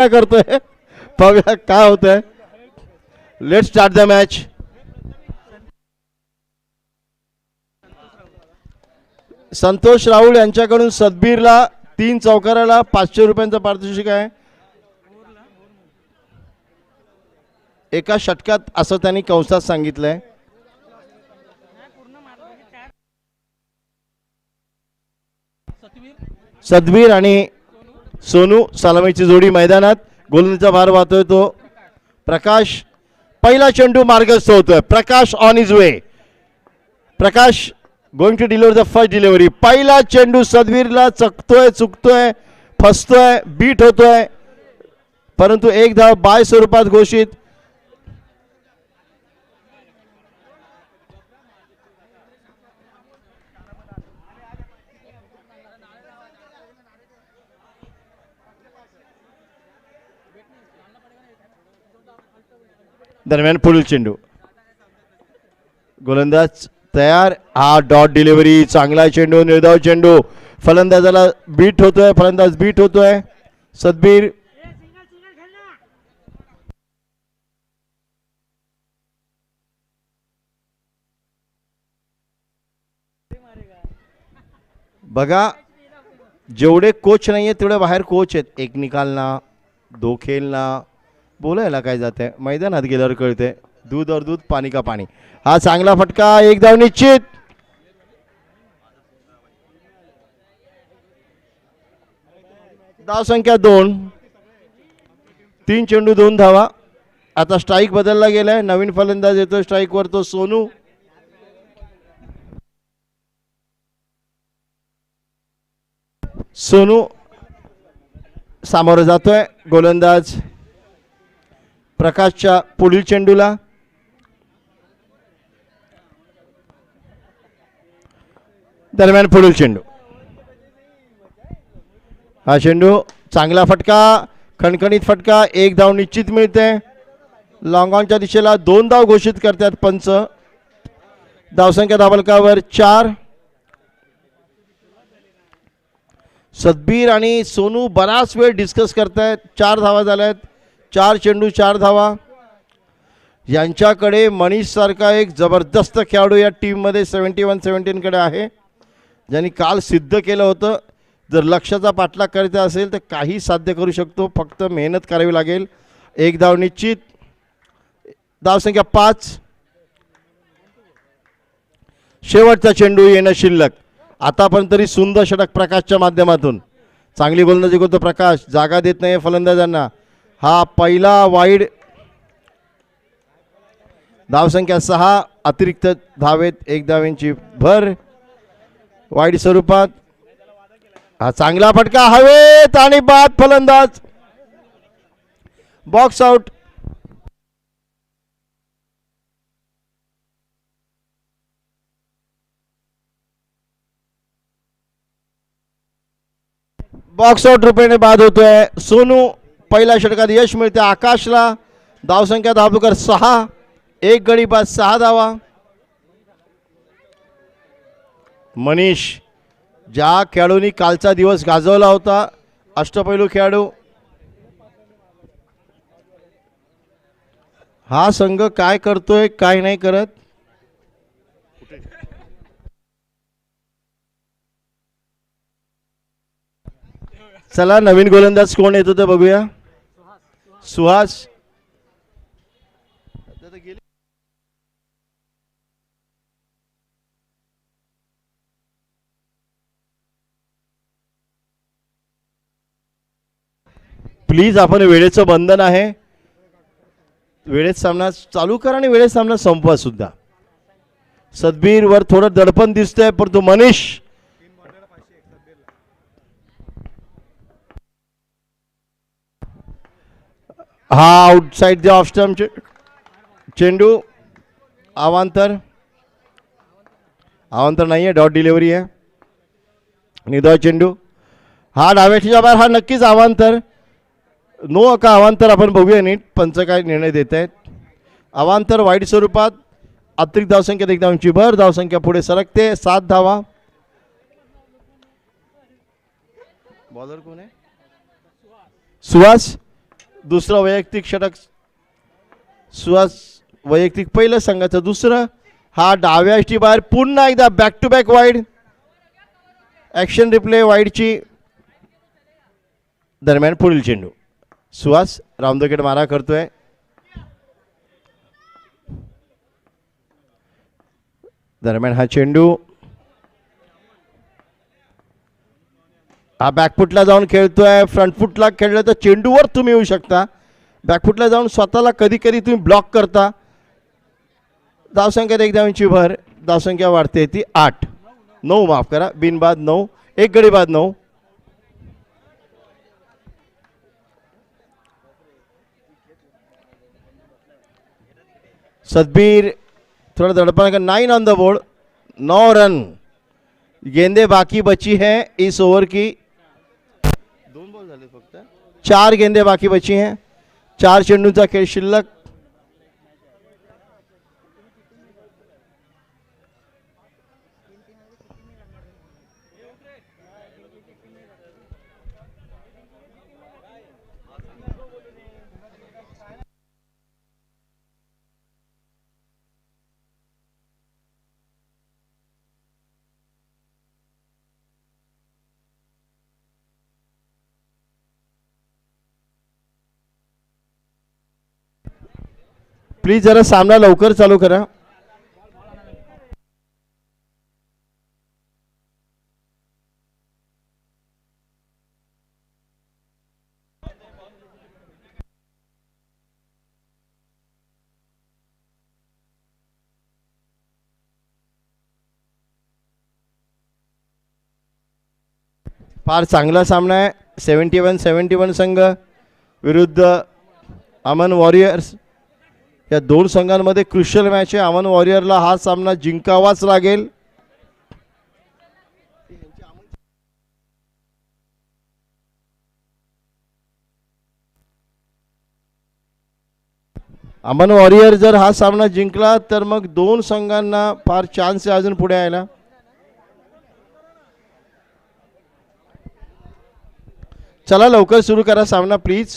काय करतोय पाहूया काय होतंय. Let start the match. Santosh Rahul यांच्याकडून सदबीरला 3 चौकाराला 500 रुपयांचा पारितोषिक आहे. एका षटकात असं त्यांनी कंसात सांगितलंय. सदबीर आणि सोनू सलामीची जोडी मैदानात. गोलंदाजीचा भार वाहतोय तो प्रकाश. पहिला चेंडू मार्गस्थ होतोय. Prakash on his way. Prakash going to deliver the first delivery. पहिला चेंडू सदबीरला चकतोय, चुकतोय, फसतोय, बीट होतोय, परंतु एक धाव बाय स्वरूपात घोषित. दरम्यान पुढील चेंडू. गोलंदाज तयार. हा डॉट डिलिव्हरी. चांगला चेंडू, निर्धाव चेंडू. फलंदाजाला बीट होतोय, फलंदाज बीट होतोय. सदबीर बघा, जेवढे कोच नाहीये तेवढे बाहेर कोच आहेत. एक निकालना, दो खेलना, बोलायला काय जाते. मैदानात गेल्यावर कळते. दूध और दूध, पाणी का पाणी. हा चांगला फटका. एक धाव निश्चित. धाव संख्या 2. 3 चेंडू 2 धावा. आता स्ट्राईक बदलला गेलाय. नवीन फलंदाज येतो स्ट्राईक वर, तो सोनू. सोनू सामोरं जातोय. गोलंदाज प्रकाशच्या पुढील चेंडूला. दरम्यान पुढील चेंडू. हा चेंडू चांगला फटका, खणखणीत फटका. एक धाव निश्चित मिळते. लॉंग ऑनच्या दिशेला 2 धाव घोषित करतात पंच. धावसंख्या धावफलकावर 4. सदबीर आणि सोनू बराच वेळ डिस्कस करतायत. 4 धावा झाल्यात. 4 चेंडू 4 धावा. यांच्याकडे मनीष सारखा एक जबरदस्त खेळाडू या टीममध्ये 71-17 कडे आहे, ज्यांनी काल सिद्ध केलं होतं. जर लक्ष्याचा पाठलाग करायचा असेल तर काही साध्य करू शकतो, फक्त मेहनत करावी लागेल. एक धाव निश्चित. धावसंख्या 5. शेवटचा चेंडू येणं शिल्लक. आतापर्यंत तरी सुंदर षटक प्रकाशच्या माध्यमातून. चांगली गोलंदाजी करतो प्रकाश, जागा देत नाही फलंदाजांना. हा पहिला वाईड. धावसंख्या 6. अतिरिक्त धावेत 1 धावेंची भर वाईड स्वरूपात. हा चांगला फटका हवेत आणि बाद. फलंदाज बॉक्स आउट. बॉक्स आउट रुपयाने बाद होतोय. सोनू पहिल्या षटकात यश मिळते आकाशला. धावसंख्या धावकर 6. 1 गडी बाद 6 धावा. मनीष, ज्या खेळाडूंनी कालचा दिवस गाजवला होता, अष्टपैलू खेळाडू, हा संघ काय करतोय काय नाही करत. चला नवीन गोलंदाज कोण येतो ते बघूया. सुहास. प्लीज, आपण वेळेचं बंधन आहे. वेळेत सामना चालू करा आणि वेळेत सामना संपवा सुद्धा. सदबीर वर थोडं दडपण दिसतंय, परंतु मनीष हा आउटसाइड द ऑफ स्टंप चेंडू. अवांतर नाहीये, डॉट डिलिव्हरी आहे. निधाव चेंडू. हा डाव्याच्या बाहेर. हा नक्कीच अवांतर. नो का अवांतर आपण बघूया नीट पंच काय निर्णय देत आहेत. अवांतर वाईट स्वरूपात. अतिरिक्त धावसंख्येत 1 धावांची भर. धावसंख्या पुढे सरकते 7 धावा. बॉलर कोण आहे? सुहास. दुसरा वैयक्तिक षटक सुहास वैयक्तिक पहिलं संघाचं दुसरं. हा डाव्या यष्टी बाहेर पुन्हा एकदा back to back wide. Action replay वाईडची दरम्यान पुढील चेंडू. सुहास रामदोकेट मारा करतोय. दरम्यान हा चेंडू हा बॅकफुटला जाऊन खेळतोय. फ्रंटफुटला खेळलं तर चेंडूवर तुम्ही येऊ शकता. बॅकफुटला जाऊन स्वतःला कधी कधी तुम्ही ब्लॉक करता. धावसंख्यात एक धावांची भर. धावसंख्या वाढते ती 8-9 माफ करा बिनबाद 9 एक गडी बाद 9. सदबीर थोड़ा दड़पण का 9 ऑन द बोर्ड. 9 रन. गेंदे बाकी बची हैं इस ओवर की. 2 बॉल झाले फक्त. 4 गेंदे बाकी बची हैं. 4 चेंडूंचा खेळ शिल्लक. प्लीज जरा सामना लवकर चालू करा. फार चांगला सामना आहे. 71-71 संघ विरुद्ध अमन वॉरियर्स. या दोन संघांमध्ये क्रुशियल मॅच आहे. अमन वॉरियरला हा सामना जिंकावाच लागेल. अमन वॉरियर जर हा सामना जिंकला तर मग दोन संघांना फार चान्स आहे अजून पुढे यायला. चला लवकर सुरू करा सामना प्लीज.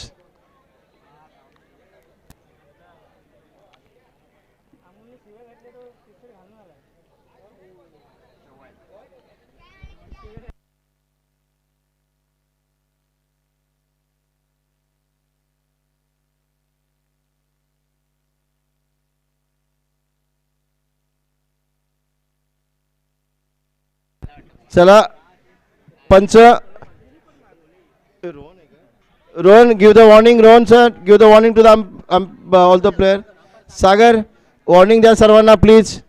चला पंच Rohan give the warning. Rohan sir give the warning to the all the player. Sagar warning द्या सर्वांना please.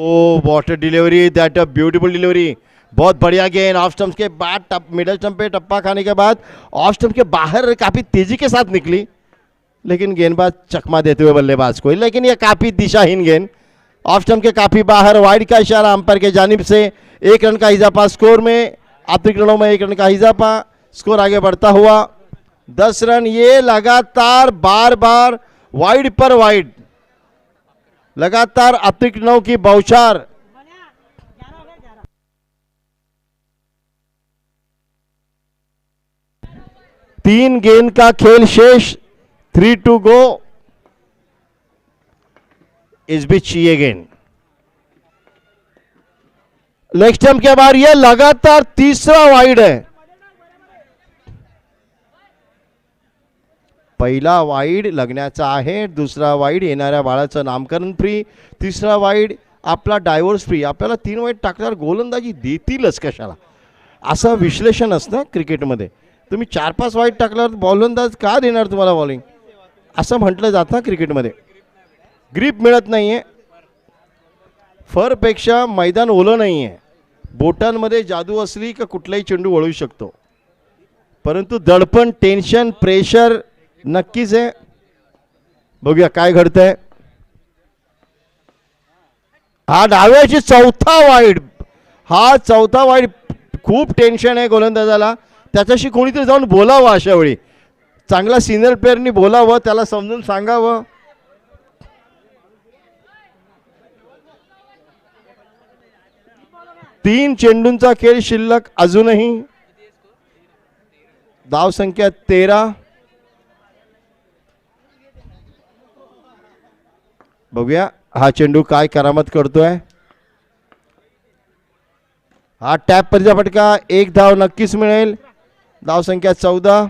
Oh, what a delivery! That a beautiful delivery. बहुत बढ़िया गेंद. ऑफ स्टंप के बाद मिडल स्टंप पे टप्पा खाने के बाद ऑफ स्टंप के बाहर काफी तेजी के साथ निकली, लेकिन गेंदबाज चकमा देते हुए बल्लेबाज को. लेकिन यह काफी दिशाहीन गेंद. ऑफ स्टंप के काफी बाहर. वाइड का इशारा अंपायर के जानिब से. 1 रन का इजाफा स्कोर में. अतिरिक्त रनों में 1 रन का इजाफा. स्कोर आगे बढ़ता हुआ 10 रन. ये लगातार बार बार वाइड पर वाइड, लगातार अतिरिक्त रनों की बौछार. तीन गेंद का खेल शेष. 3 to go. इस बीच ये गेंद लेग स्टंप के बाद यह लगातार तीसरा वाइड है. पहिला वाईड लगण्याचा आहे. दुसरा वाईड येणाऱ्या बाळाचं नामकरण फ्री. तिसरा वाईड आपला डायव्हर्स फ्री. आपल्याला 3 वाईड टाकल्यावर गोलंदाजी देतीलच कशाला, असं विश्लेषण असतं क्रिकेटमध्ये. तुम्ही 4-5 वाईड टाकल्यावर गोलंदाज का देणार तुम्हाला बॉलिंग, असं म्हटलं जातं क्रिकेटमध्ये. ग्रीप मिळत नाहीये. फरपेक्षा मैदान ओलं नाहीये. बोटांमध्ये जादू असली का कुठलाही चेंडू वळू शकतो, परंतु दडपण, टेन्शन, प्रेशर नक्कीच आहे. बघूया काय घडतंय. हा डाव्याची चौथा वाईड. हा चौथा वाईड खूप टेन्शन आहे गोलंदाजाला. त्याच्याशी कोणीतरी जाऊन बोलावं अशा वेळी. चांगला सिनियर प्लेअरनी बोलावं, त्याला समजून सांगावं. तीन चेंडूंचा खेळ शिल्लक अजूनही. धाव संख्या 13. बघूया हा चेंडू काय करामत करतोय. हा टॅप परीचा फटका. एक धाव नक्कीच मिळेल. धाव संख्या 14.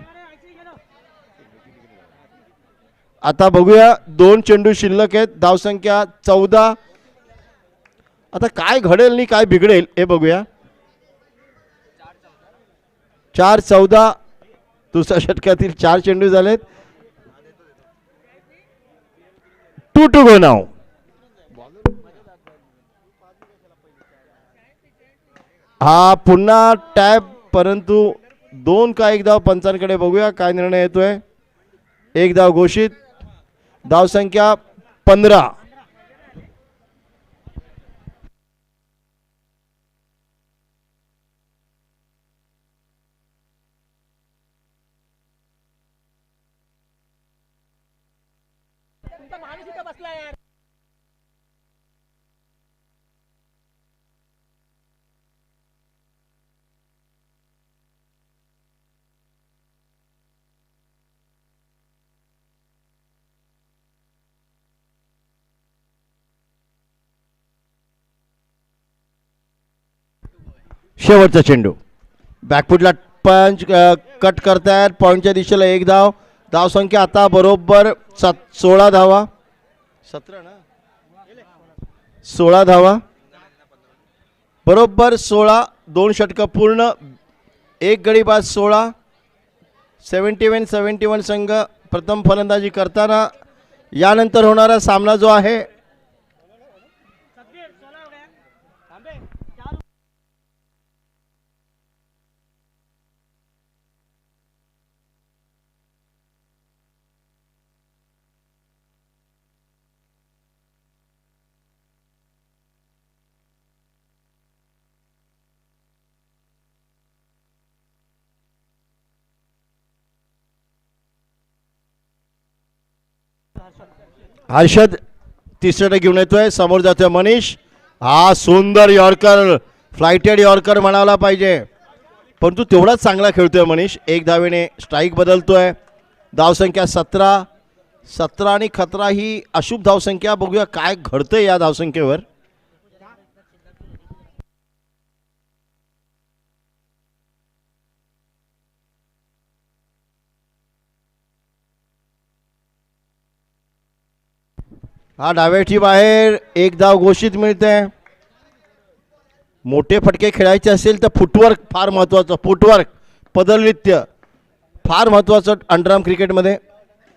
आता बघूया 2 चेंडू शिल्लक आहेत. धाव संख्या 14. आता काय घडेल आणि काय बिघडेल हे बघूया. 4-14 दुसऱ्या षटकातील 4 चेंडू झालेत. 2 गो नाव. हा पुन्हा टॅप, परंतु 2 का 1 धाव पंचांकडे. बघूया काय निर्णय येतोय. 1 धाव घोषित. धाव संख्या 15. शेवटचा चेंडू. बॅकफुटला पंच कट करतायत. पॉईंटच्या दिशेला 1 धाव. धाव संख्या आता बरोबर 16 धावा. 17 ना, 16 धावा. बरोबर 16. 2 षटकं पूर्ण. 1 गडी बाद 16. 71 संघ प्रथम फलंदाजी करताना. यानंतर होणारा सामना जो आहे हर्षद तिसऱ्याने घेऊन येतोय. समोर जातोय मनीष. हा सुंदर यॉर्कर, फ्लायटेड यॉर्कर म्हणायला पाहिजे, परंतु तेवढाच चांगला खेळतोय मनीष. 1 धावेने स्ट्राईक बदलतोय. धाव संख्या 17. 17 आणि 17 ही अशुभ धावसंख्या. बघूया काय घडतंय या धावसंख्येवर. हा डाव्याची बाहेर. 1 धाव घोषित मिळते. मोठे फटके खेळायचे असेल तर फुटवर्क फार महत्त्वाचं. फुटवर्क, पदनृत्य फार महत्त्वाचं अंडरआर्म क्रिकेटमध्ये.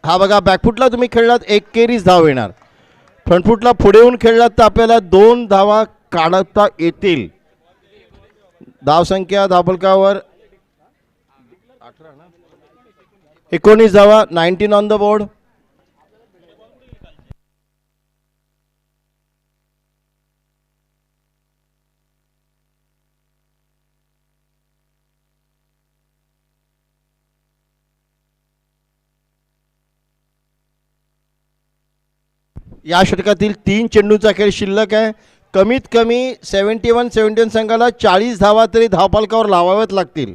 हा बघा बॅकफुटला तुम्ही खेळलात 1 केरीच धाव येणार. फ्रंटफुटला पुढे येऊन खेळलात तर आपल्याला 2 धावा काढता येतील. धाव संख्या धावफलकावर 19 धावा. 19 ऑन द बोर्ड. या षटकातील 3 चेंडूचा खेळ शिल्लक आहे. कमीत कमी 71 संघाला 40 धावा तरी धावफलकावर लावाव्याच लागतील.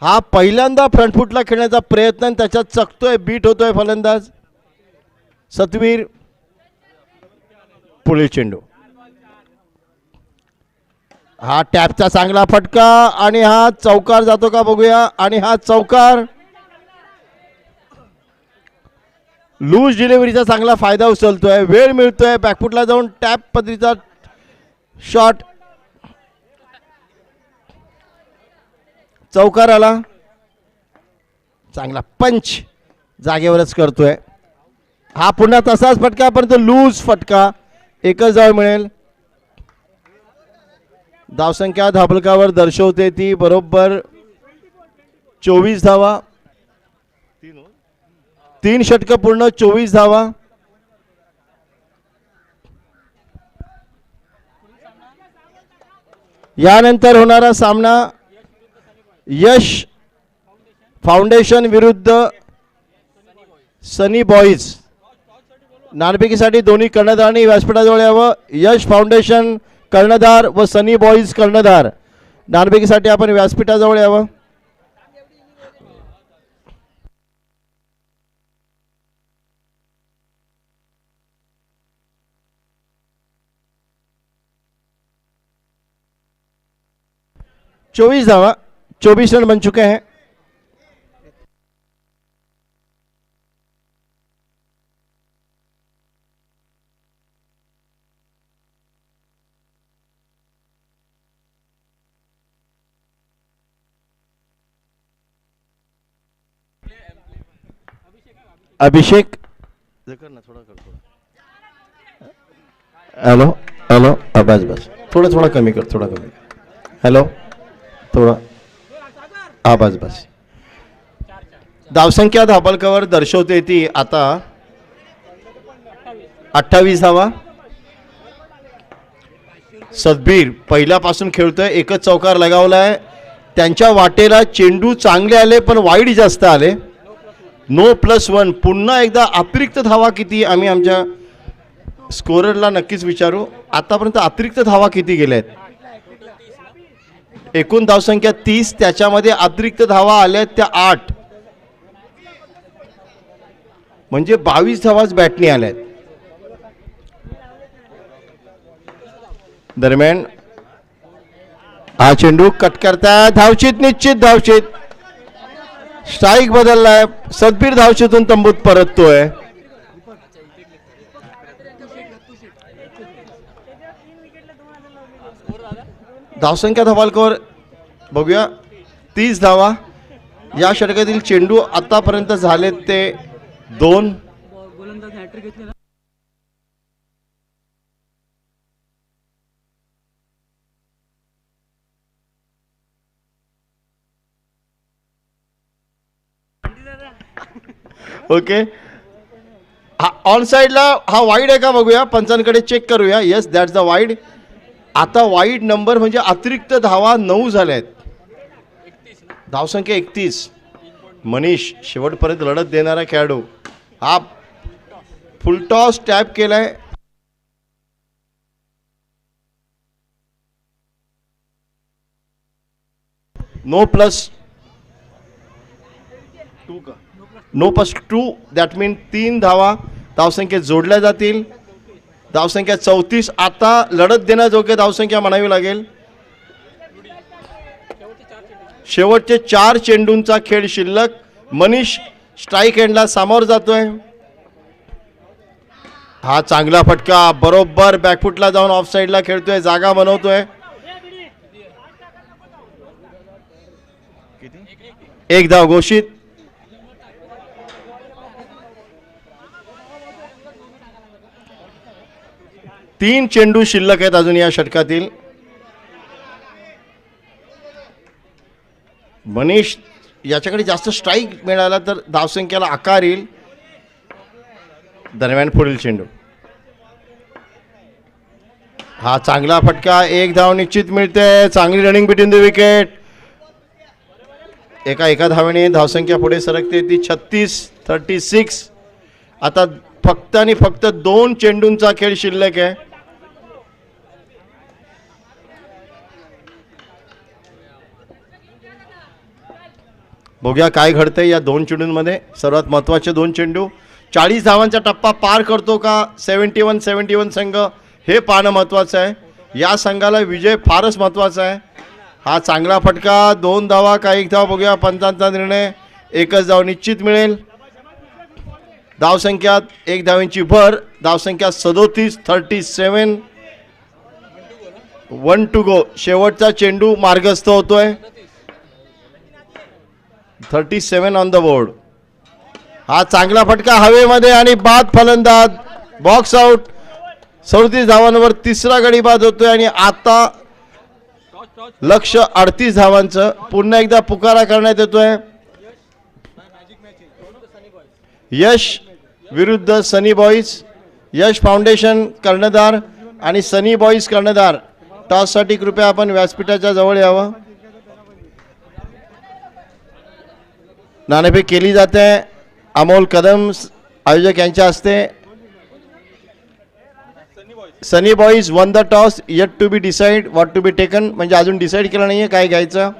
हा पहिल्यांदा फ्रंटफुटला खेळण्याचा प्रयत्न, त्याच्यात चकतोय, बीट होतोय फलंदाज सतवीर. पुढील चेंडू. हा टॅपचा चांगला फटका आणि हा चौकार जातो का बघूया. आणि हा चौकार. लूज डिलिव्हरीचा चांगला फायदा उचलतोय. वेळ मिळतोय. बॅकफुटला जाऊन टॅप पद्धतीचा शॉट. चौकार आला. चांगला पंच जागेवरच करतोय. हा पुन्हा तसाच फटका, परंतु लूज फटका. 1च धाव मिळेल. धावसंख्या धाबळकावर दर्शवते ती बरोबर 24 धावा. 3 षटक पूर्ण 24 धावा. यानंतर होणारा सामना यश फाउंडेशन विरुद्ध सनी बॉईज. नाणेफेकीसाठी दोन्ही कर्णधारांनी व्यासपीठाजवळ यावं. यश फाउंडेशन कर्णधार व सनी बॉईज कर्णधार नाणेफेकीसाठी आपण व्यासपीठाजवळ यावं. चौबीस धावा, 24 रन बन चुके हैं. अभिषेक हेलो हेलो बस बस थोड़ा थोड़ा कमी कर, थोड़ा कमी. हेलो थोड़ा बस बस. धावसंख्या धाबळकावर दर्शवते ती आता 28 धावा. सदबीर पहिल्यापासून खेळतोय, एकच चौकार लगावलाय. त्यांच्या वाटेला चेंडू चांगले आले पण वाईड जास्त आले. नो +1. पुन्हा एकदा अतिरिक्त धावा किती आम्ही आमच्या स्कोररला नक्कीच विचारू. आतापर्यंत अतिरिक्त धावा किती गेल्या आहेत? एकूण धावसंख्या 30, त्याच्यामध्ये अतिरिक्त धावा आल्या त्या 8, म्हणजे 22 धावाच बॅटनी आल्यात. दरम्यान हा चेंडू कट करताय. धावचित निश्चित, धावचित. स्ट्राईक बदललाय. सदबीर धावचेतून तंबूत परततोय. धावसंख्या धाबळकावर बघूया 30 धावा. या षटकातील चेंडू आतापर्यंत झाले ते 2. ओके, ऑन साइडला हा वाईड आहे का बघूया, पंचांकडे चेक करूया. Yes, that's the wide. आता वाईड नंबर म्हणजे अतिरिक्त धावा 9 झाल्या आहेत. धावसंख्या 31. मनीष शेवटपर्यंत लढत देणारा खेळाडू. हा फुलटॉस टॅप केलाय. नो +2 दॅट मीन 3 धावा धावसंख्येत जोडल्या जातील. धावसंख्या 34. आता लढत देण्याजोग्य धावसंख्या म्हणावी लागेल. शेवटचे 4 चेंडूंचा खेळ शिल्लक. मनीष स्ट्राईक एंडला सामोर जातोय. हा चांगला फटका बरोबर बॅकफुटला जाऊन ऑफ साइडला खेळतोय, जागा बनवतोय. 1 धाव घोषित. तीन चेंडू शिल्लक आहेत अजून या षटकातील. मनीष याच्याकडे जास्त स्ट्राईक मिळाला तर धावसंख्येला आकार येईल. दरम्यान पुढील चेंडू. हा चांगला फटका. 1 धाव निश्चित मिळते. चांगली रनिंग बिटवीन द विकेट. एका धावेने धावसंख्या पुढे सरकते ती 36. आता फक्त आणि फक्त 2 चेंडूंचा खेळ शिल्लक आहे. बघूया काय घडतंय या 2 चेंडूंमध्ये. सर्वात महत्त्वाचे 2 चेंडू. 40 धावांचा टप्पा पार करतो का 71 संघ, हे पाहणं महत्त्वाचं आहे. या संघाला विजय फारच महत्त्वाचा आहे. हा चांगला फटका. 2 धावा का 1 धाव बघूया. पंचांचा निर्णय. 1च धाव निश्चित मिळेल. धावसंख्यात 1 धावेंची भर. धावसंख्या 37. 1 टू गो. शेवटचा चेंडू मार्गस्थ होतोय. 37 ऑन द बोर्ड. हा चांगला फटका हवेमध्ये आणि बाद फलंदाज. Box out. 37 धावांवर 3रा गडी बाद होतोय. आणि आता लक्ष 38 धावांचं. पुन्हा एकदा पुकारा करण्यात येतोय. यश विरुद्ध सनी बॉईज. यश फाउंडेशन कर्णधार आणि सनी बॉईज कर्णधार. टॉससाठी कृपया आपण व्यासपीठाच्या जवळ यावं. नाणेफेक केली जाते. अमोल कदम आयोजक यांच्या हस्ते. Sunny Boys won the toss, yet to be decide what to be taken. म्हणजे अजून डिसाईड केलं नाहीये काय घ्यायचं.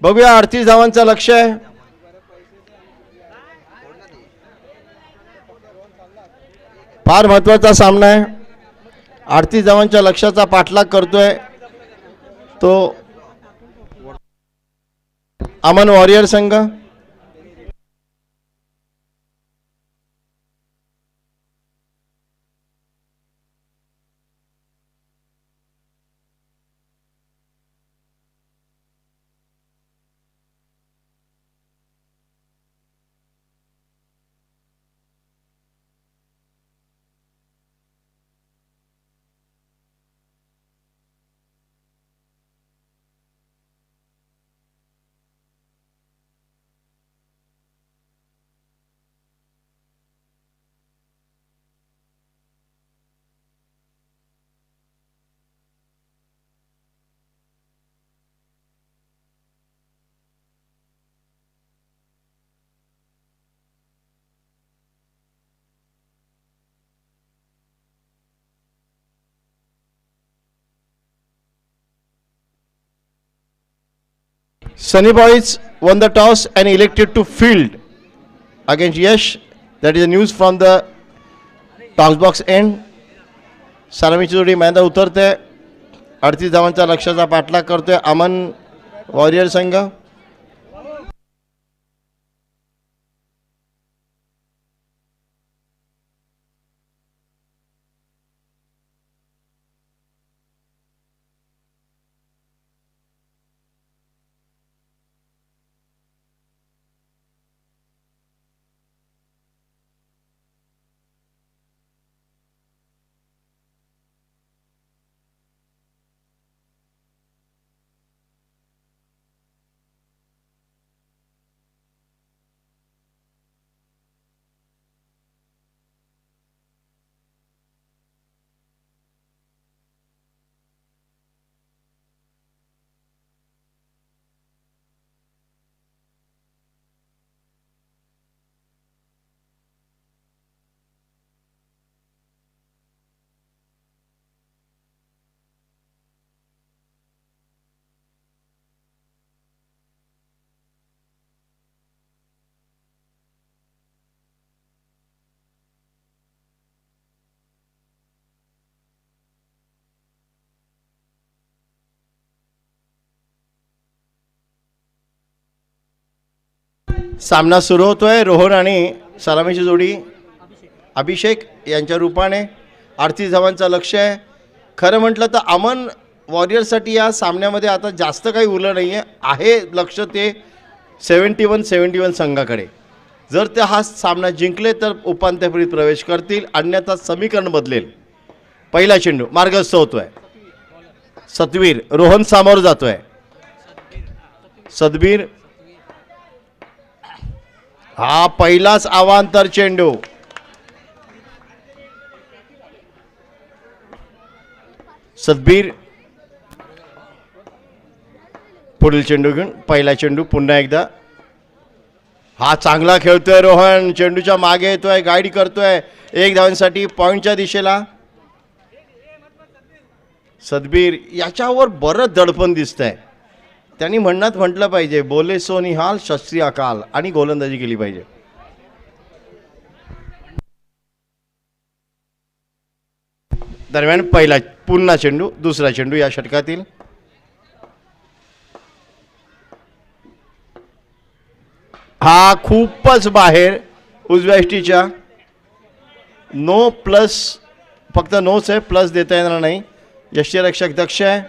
बघूया 38 धावांचं लक्ष आहे. फार महत्वाचा सामना आहे. 38 धावांच्या लक्ष्याचा पाठलाग करतोय तो अमन वॉरियर संघ. Sunny Boys won the toss and elected to field against Yash. That is the news from the toss box end. सलामीची जोडी मैदानात उतरते. 38 धावांच्या लक्ष्याचा पाठलाग करतोय अमन वॉरियर संघ. सामना सुरू होतोय. रोहन आणि सलामीची जोडी अभिषेक यांच्या रूपाने. 38 धावांचं लक्ष आहे. खरं म्हटलं तर अमन वॉरियरसाठी या सामन्यामध्ये आता जास्त काही उरलं नाही आहे. लक्ष ते 71 संघाकडे. जर ते हा सामना जिंकले तर उपांत्य फेरीत प्रवेश करतील, अन्यथा समीकरण बदलेल. पहिला चेंडू मार्गस्थ होतोय. सतवीर रोहन सामोर जातोय. सदबीर हा पहिलाच अवांतर चेंडू. सदबीर पुढील चेंडू घेऊन. पहिला चेंडू पुन्हा एकदा. हा चांगला खेळतोय रोहन. चेंडूच्या मागे येतोय, गाईड करतोय 1 धावांसाठी पॉइंटच्या दिशेला. सदबीर याच्यावर बरंच दडपण दिसतंय. त्यांनी म्हटलं पाहिजे बोले सो निहाल शस्त्री अकाल आणि गोलंदाजी केली पाहिजे. दरम्यान पहिला पुन्हा चेंडू, दुसरा चेंडू या षटकातील. हा खूपच बाहेर उजव्या यष्टीच्या. नो प्लस, फक्त नोच आहे, प्लस देता येणार नाही. यष्टीरक्षक दक्ष आहे.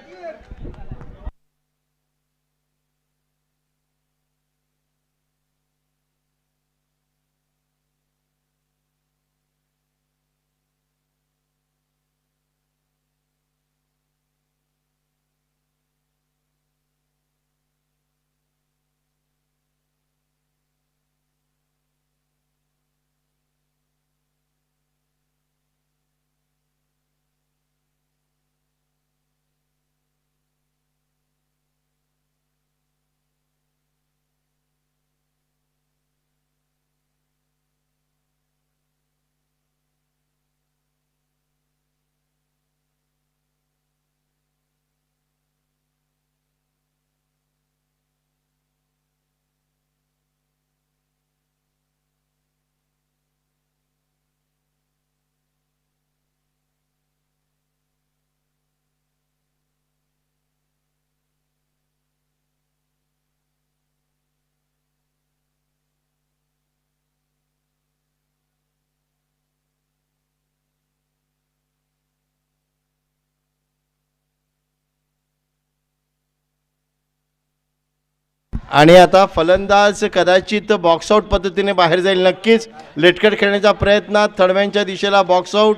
आणि आता फलंदाज कदाचित बॉक्स आउट पद्धतीने बाहेर जाईल. नक्कीच लेटकट खेळण्याचा प्रयत्न, थडव्यांच्या दिशेला बॉक्स आउट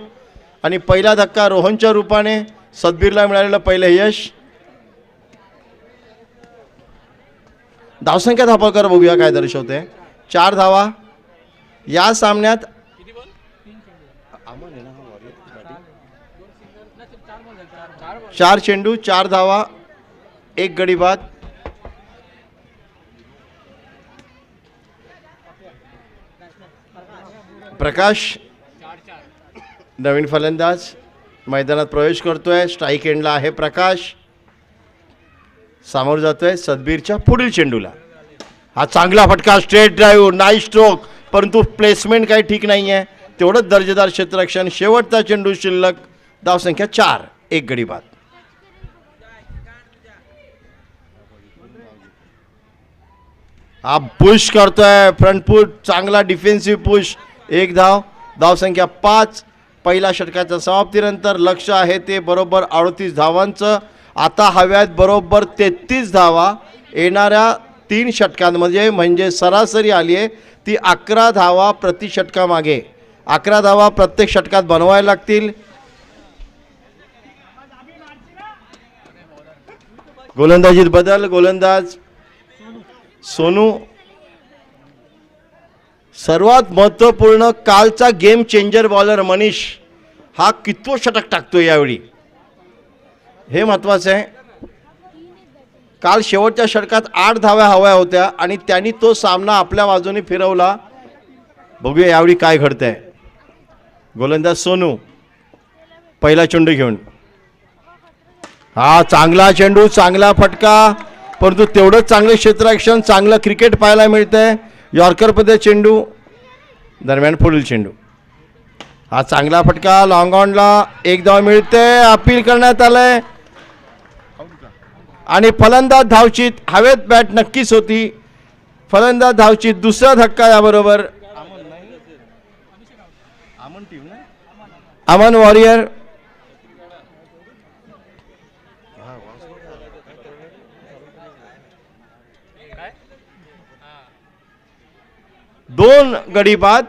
आणि पहिला धक्का रोहनच्या रूपाने सदबीरला मिळालेलं पहिलं यश. धावसंख्या धापाकर बघूया काय दर्शवते. 4 धावा या सामन्यात. 4 चेंडू 4 धावा 1 गडी बाद. प्रकाश नवीन फलंदाज मैदानात प्रवेश करतोय. स्ट्राईक एंडला आहे प्रकाश. सामोर जातोय सदबीरच्या पुढील चेंडूला. हा चांगला फटका, स्ट्रेट ड्राईव्ह, नाईस स्ट्रोक, परंतु प्लेसमेंट काही ठीक नाही आहे. तेवढंच दर्जेदार क्षेत्ररक्षण. शेवटचा चेंडू शिल्लक. धावसंख्या 4 1 गडी बाद. हा पुश करतोय फ्रंट फूट, चांगला डिफेन्सिव्ह पुश. 1 धाव. धावसंख्या 5. पहिल्या षटकाच्या समाप्तीनंतर लक्ष आहे ते बरोबर 38 धावांचं. आता हव्यात बरोबर 33 धावा. येणाऱ्या 3 षटकांमध्ये म्हणजे सरासरी आली आहे ती 11 धावा प्रति षटकामागे. 11 धावा प्रत्येक षटकात बनवायला लागतील. गोलंदाजीत बदल. गोलंदाज सोनू. सर्वात महत्त्वपूर्ण कालचा गेम चेंजर बॉलर मनीष हा कितवं षटक टाकतोय यावेळी हे महत्त्वाचं आहे. काल शेवटच्या षटकात 8 धाव्या हव्या होत्या आणि त्यांनी तो सामना आपल्या बाजूने फिरवला. बघूया यावेळी काय घडतंय. गोलंदाज सोनू पहिला चेंडू घेऊन. हा चांगला चेंडू, चांगला फटका, परंतु तेवढंच चांगलं क्षेत्ररक्षण, चांगलं क्रिकेट पाहायला मिळतंय. यॉर्करमध्ये चेंडू दरम्यान पुढील चेंडू. हा चांगला फटका लॉंग ऑनला. 1 धाव मिळते. अपील करण्यात आलंय आणि फलंदाज धावचीत. हवेत बॅट नक्कीच होती. फलंदाज धावचीत. दुसरा धक्का याबरोबर. अमन वॉरियर. दोन गडी बाद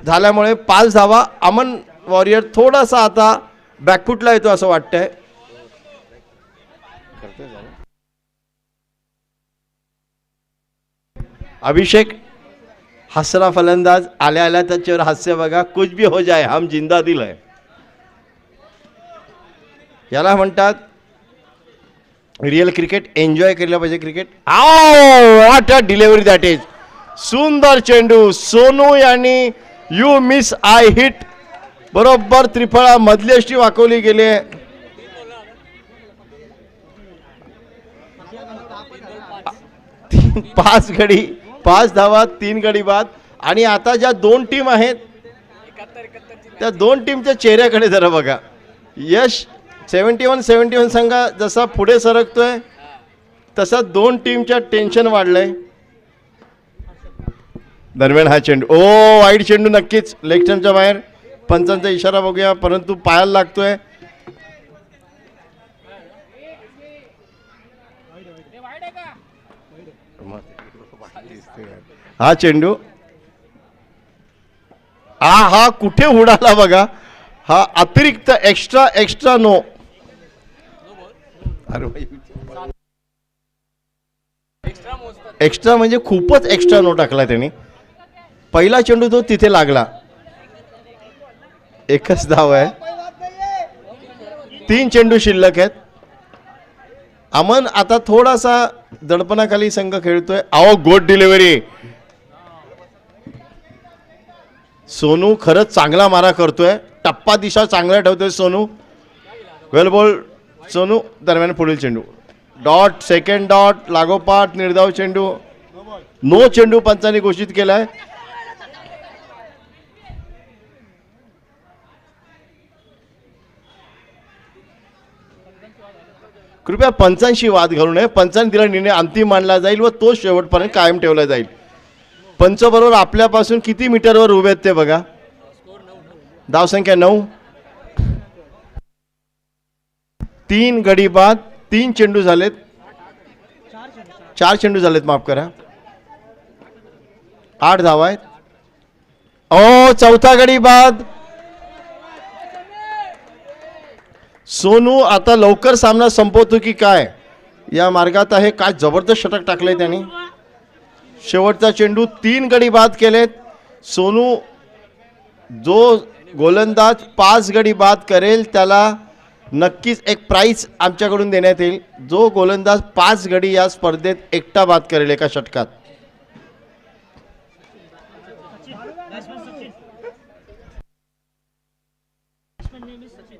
झाल्यामुळे 5 धावा. अमन वॉरियर थोडासा आता बॅकफुटला येतो असं वाटतंय. अभिषेक हसरा फलंदाज. आल्या आल्या त्याच्यावर हास्य बघा. कुछ भी हो जाए हम जिंदा दिल है. याला म्हणतात रिअल क्रिकेट. एन्जॉय केलं पाहिजे cricket. What a delivery that is. सुंदर चेंडू. सोनू यांनी यू मिस आय हिट बरोबर त्रिफळा मधली अशी वाकवली गेली. 5 गडी 5 धावा 3 गडी बाद. आणि आता ज्या 2 टीम आहेत त्या 2 टीमच्या चेहऱ्याकडे जरा बघा. यश 71-71 संघ जसा पुढे सरकतोय तसा 2 टीमच्या टेन्शन वाढलंय. दरम्यान हा चेंडू. वाईड चेंडू नक्कीच लेग स्टंपच्या बाहेर. पंचांचा इशारा बघूया परंतु पायाला लागतोय. हा चेंडू हा कुठे उडाला बघा. हा अतिरिक्त एक्स्ट्रा नो. एक्स्ट्रा म्हणजे खूपच एक्स्ट्रा नो टाकला त्यांनी. पहिला चेंडू तो तिथे लागला. 1च धाव आहे. 3 चेंडू शिल्लक आहेत. अमन आता थोडासा दडपणाखाली संघ खेळतोय. Good delivery. सोनू खरंच चांगला मारा करतोय. टप्पा दिशा चांगला ठेवतोय सोनू. वेल बॉल सोनू. दरम्यान पुढील चेंडू. डॉट. सेकंड डॉट लागोपाठ निर्धाव चेंडू. नो चेंडू पंचांनी घोषित केलाय. कृपया पंचांशी वाद घालू नये. पंचांनी दिला निर्णय अंतिम मानला जाईल व तो शेवटपर्यंत कायम ठेवला जाईल. पंच बरोबर आपल्यापासून किती मीटरवर उभे आहेत ते बघा. धावसंख्या 9. 3 गडी बाद. 3 चेंडू झालेत. 4 चेंडू झालेत, माफ करा. 8 धावा आहेत. ओ चौथा गडी बाद. सोनू आता लवकर सामना संपवतो की काय या मार्गात आहे. काय जबरदस्त षटक टाकले त्यांनी. शेवटचा चेंडू 3 गडी बाद केलेत. सोनू जो गोलंदाज 5 गडी बाद करेल त्याला नक्कीच एक प्राइज आमच्याकडून देण्यात येईल. जो गोलंदाज 5 गडी या स्पर्धेत एकटा बाद करेल एका षटकात.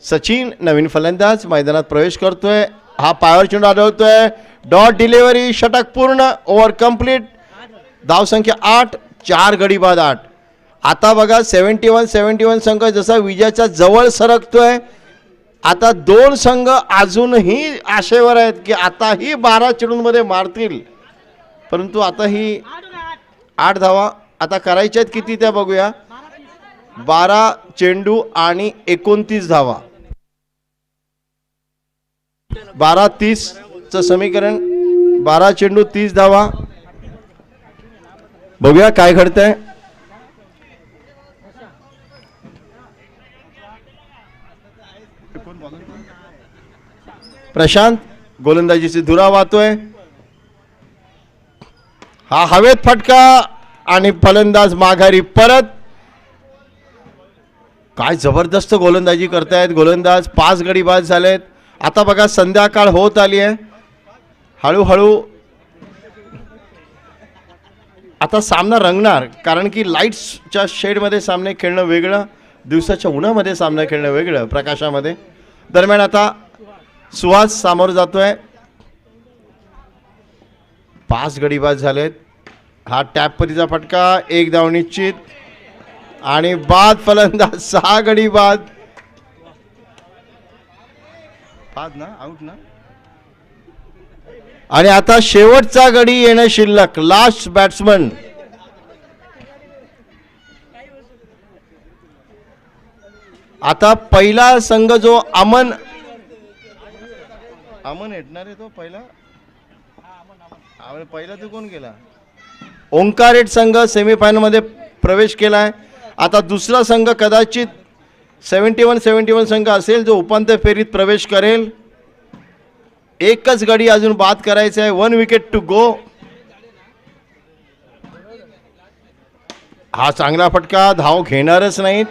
सचिन नवीन फलंदाज मैदानात प्रवेश करतोय. हा पायावर चेंडू आढळतोय. Dot delivery. षटक पूर्ण. Over complete. धावसंख्या 8. 4 गडी बाद 8. आता बघा 71 संघ जसा विजयाच्या जवळ सरकतोय. आता 2 संघ अजूनही आशेवर आहेत की आताही 12 चेंडूंमध्ये मारतील, परंतु आताही 8 धावा आता करायच्या आहेत. किती त्या बघूया. 12 चेंडू आणि 29 धावा. 12-30 चं समीकरण. 12 चेंडू 30 धावा. बघूया काय घडतंय. प्रशांत गोलंदाजीची धुरा वाहतोय. हा हवेत फटका आणि फलंदाज माघारी परत. काय जबरदस्त गोलंदाजी करतायत गोलंदाज. 5 गडी बाद झालेत. आता बघा संध्याकाळ होत आली आहे. हळूहळू आता सामना रंगणार, कारण की लाईट्सच्या शेडमध्ये सामने खेळणं वेगळं, दिवसाच्या उन्हामध्ये सामना खेळणं वेगळं, प्रकाशामध्ये. दरम्यान आता सुहास सामोर जातोय. 5 गडी बाद झालेत. हा टॅप पतीचा फटका. 1 धाव निश्चित आणि बाद फलंदाज. 6 गडी बाद. बाद ना, आउट ना. आणि आता शेवटचा गडी येणं शिल्लक. Last batsman. आता पहिला संघ जो अमन येणार आहे तो पहिला. पहिला तो कोण गेला. ओंकारेट संघ सेमीफायनल मध्ये प्रवेश केलाय. आता दुसरा संघ कदाचित 71 संघ असेल जो उपांत्य फेरीत प्रवेश करेल. एकच गडी अजून बाद करायचा आहे. 1 विकेट टू गो. हा चांगला फटका. धाव घेणारच नाहीत.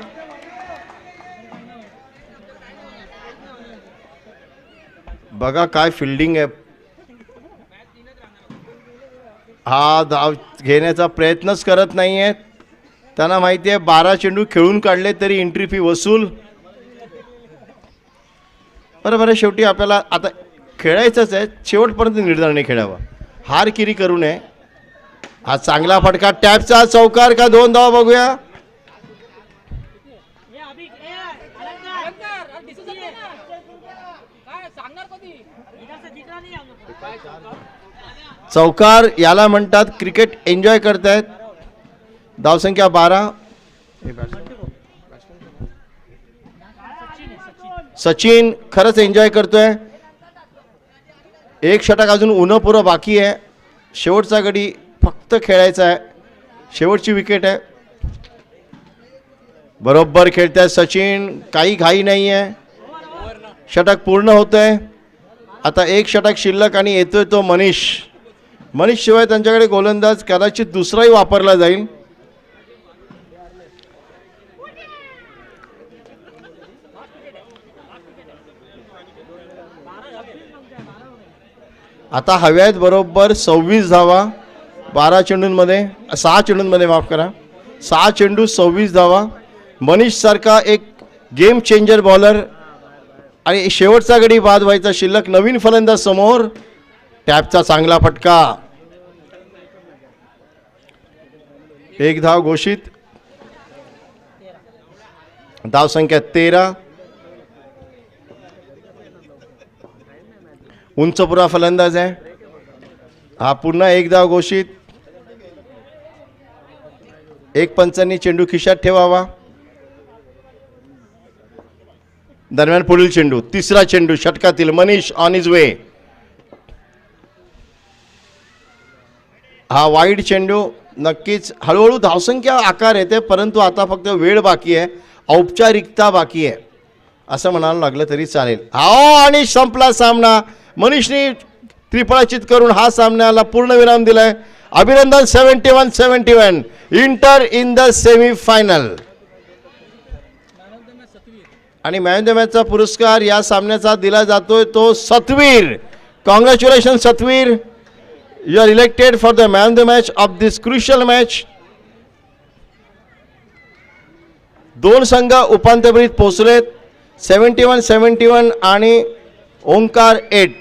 बघा काय फिल्डिंग आहे. हा धाव घेण्याचा प्रयत्नच करत नाही आहेत. त्यांना माहिती आहे 12 चेंडू खेळून काढले तरी एंट्री फी वसूल. बरोबर आहे. शेवटी आपल्याला आता खेळायचंच आहे. शेवटपर्यंत निर्धाराने खेळावा. हार किरी करू नये. हा चांगला फटका. टॅपचा चौकार का 2 धावा बघूया. चौकार याला म्हणतात. क्रिकेट एन्जॉय करतायत. धावसंख्या 12. सचिन खरंच एन्जॉय करतोय. 1 षटक अजून उन्ह पुरं बाकी आहे. शेवटचा गडी फक्त खेळायचा आहे. शेवटची विकेट आहे. बरोबर खेळताय सचिन. काही घाई नाही आहे. षटक पूर्ण होतंय. आता 1 षटक शिल्लक आणि येतोय तो मनीष. मनीष शिवाय त्यांच्याकडे गोलंदाज कदाचित दुसराही वापरला जाईल. आता हव्यात बरोबर 26 धावा. 12 चेंडूंमध्ये 6 चेंडूंमध्ये माफ करा. 6 चेंडू 26 धावा. मनीष सारखा एक गेम चेंजर बॉलर आणि शेवटचा गडी बाद व्हायचा शिल्लक. नवीन फलंदाज समोर. टॅपचा चांगला फटका. 1 धाव घोषित. धावसंख्या 13. उंचपुरा फलंदाज आहे. हा पुन्हा 1 धाव घोषित. 1 पंचांनी चेंडू खिशात ठेवावा. दरम्यान पुढील चेंडू. तिसरा चेंडू षटकातील. मनीष ऑन इज वे. हा वाईड चेंडू नक्कीच हळूहळू धावसंख्या आकार येते, परंतु आता फक्त वेळ बाकी आहे, औपचारिकता बाकी आहे असं म्हणायला लागलं तरी चालेल. हो आणि संपला सामना. मनीषनी त्रिफळाचित करून हा सामन्याला पूर्णविराम दिलाय. अभिनंदन. 71-71 enter in the semi final. आणि मॅन ऑफ द मॅचचा पुरस्कार या सामन्याचा दिला जातोय तो Satvir. Congratulation Satvir, you are elected for the man of the match of this crucial match. दोन संघ उपांत्यफेरीत पोहोचलेत, 71-71 आणि ओंकार 8.